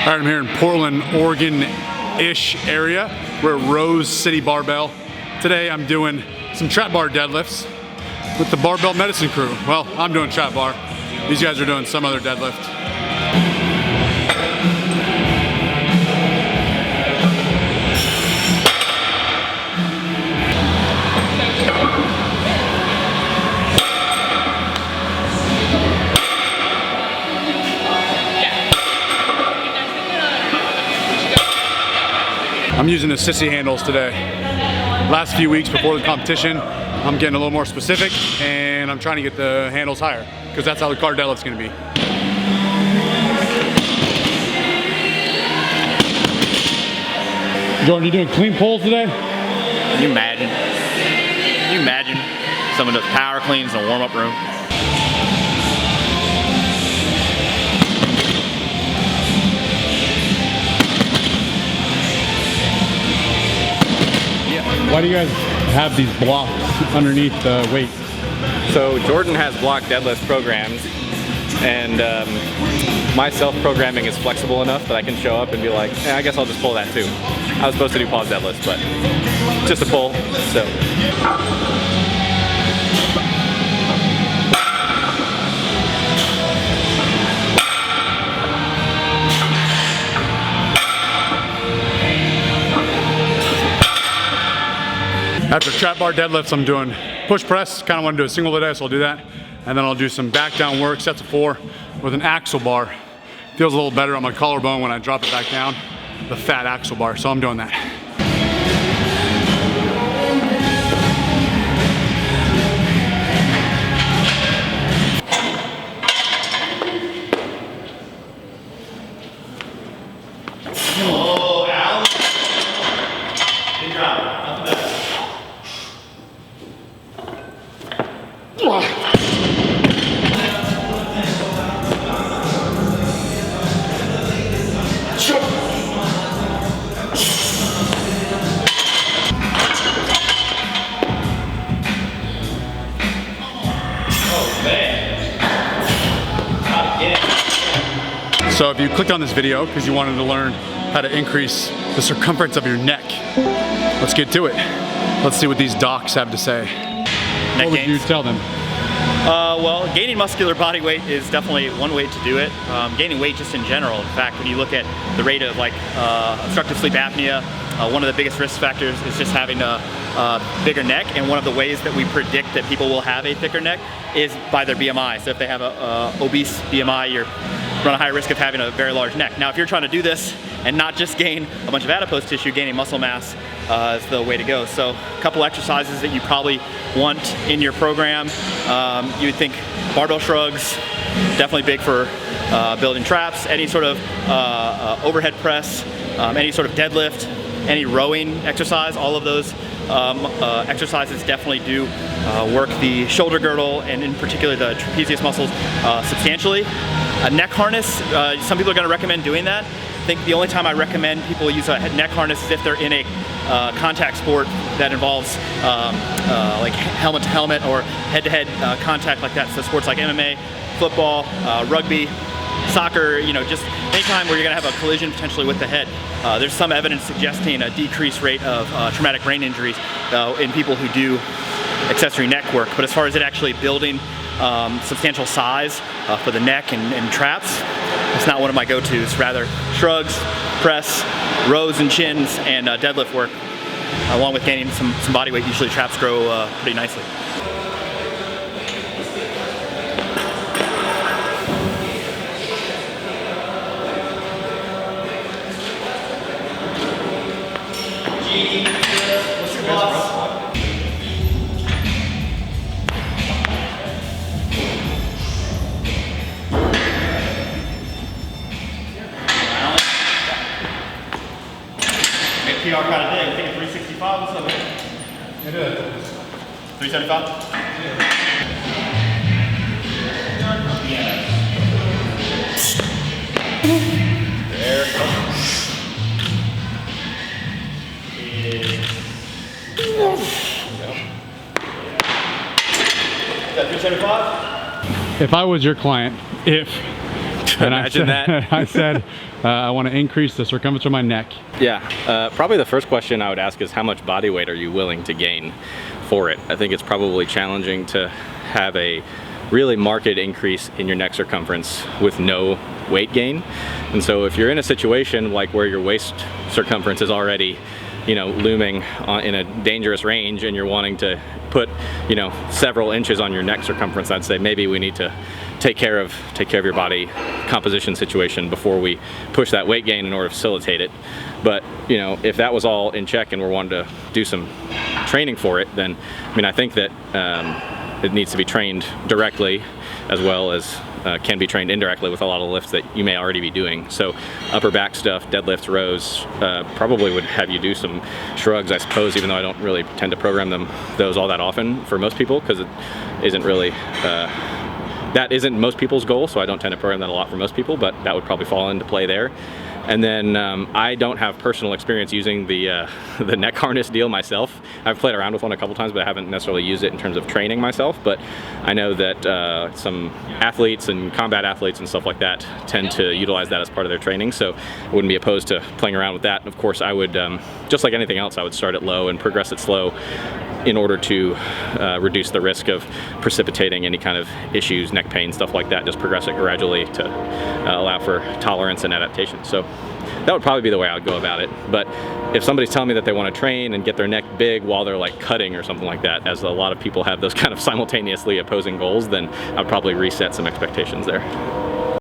All right, I'm here in Portland, Oregon-ish area. We're at Rose City Barbell. Today I'm doing some trap bar deadlifts with the Barbell Medicine crew. Well, I'm doing trap bar. These guys are doing some other deadlift. I'm using the sissy handles today. Last few weeks before the competition, I'm getting a little more specific and I'm trying to get the handles higher because that's how the car deadlift's gonna be. Jordan, you doing clean pulls today? Can you imagine? Can you imagine some of those power cleans in a warm-up room? Why do you guys have these blocks underneath the weight? So Jordan has block deadlift programs, and my self-programming is flexible enough that I can show up and be like, I guess I'll just pull that too. I was supposed to do pause deadlifts, but just a pull, so. After trap bar deadlifts, I'm doing push press. Kind of want to do a single today, so I'll do that. And then I'll do some back down work, sets of 4 with an axle bar. Feels a little better on my collarbone when I drop it back down, the fat axle bar, so I'm doing that. Oh, Al. Good job. So if you clicked on this video because you wanted to learn how to increase the circumference of your neck, let's get to it. Let's see what these docs have to say. What would you tell them? Well, gaining muscular body weight is definitely one way to do it. Gaining weight just in general. In fact, when you look at the rate of obstructive sleep apnea, one of the biggest risk factors is just having a bigger neck, and one of the ways that we predict that people will have a thicker neck is by their BMI. So if they have a obese BMI, you're run a high risk of having a very large neck. Now, if you're trying to do this and not just gain a bunch of adipose tissue, gaining muscle mass is the way to go. So a couple exercises that you probably want in your program. You would think barbell shrugs, definitely big for building traps, any sort of overhead press, any sort of deadlift, any rowing exercise. All of those exercises definitely do work the shoulder girdle and in particular the trapezius muscles substantially. A neck harness, some people are going to recommend doing that. I think the only time I recommend people use a neck harness is if they're in a contact sport that involves like helmet to helmet or head-to-head contact like that. So sports like MMA, football, rugby, soccer, just anytime where you're going to have a collision potentially with the head. There's some evidence suggesting a decreased rate of traumatic brain injuries in people who do accessory neck work. But as far as it actually building substantial size for the neck and traps, it's not one of my go-tos. Rather, shrugs, press, rows and chins, and deadlift work, along with gaining some body weight. Usually traps grow pretty nicely. What's your boss? PR kind of day. We think 365. What's up, man? It is. 375? There we go. Is that 375? If I was your client, if Imagine that. I said I want to increase the circumference of my neck. Yeah, probably the first question I would ask is how much body weight are you willing to gain for it? I think it's probably challenging to have a really marked increase in your neck circumference with no weight gain. And so if you're in a situation like where your waist circumference is already, you know, looming in a dangerous range and you're wanting to put, you know, several inches on your neck circumference, I'd say maybe we need to take care of your body composition situation before we push that weight gain in order to facilitate it. But, you know, if that was all in check and we're wanting to do some training for it, then, I mean, I think that it needs to be trained directly as well as can be trained indirectly with a lot of lifts that you may already be doing. So upper back stuff, deadlifts, rows, probably would have you do some shrugs, I suppose, even though I don't really tend to program those all that often for most people, because it isn't really, that isn't most people's goal, so I don't tend to program that a lot for most people, but that would probably fall into play there. And then I don't have personal experience using the neck harness deal myself. I've played around with one a couple times, but I haven't necessarily used it in terms of training myself. But I know that some athletes and combat athletes and stuff like that tend to utilize that as part of their training. So I wouldn't be opposed to playing around with that. And of course, I would, just like anything else, I would start it low and progress it slow in order to reduce the risk of precipitating any kind of issues, neck pain, stuff like that. Just progress it gradually to allow for tolerance and adaptation. So that would probably be the way I would go about it. But if somebody's telling me that they want to train and get their neck big while they're like cutting or something like that, as a lot of people have those kind of simultaneously opposing goals, then I'd probably reset some expectations there.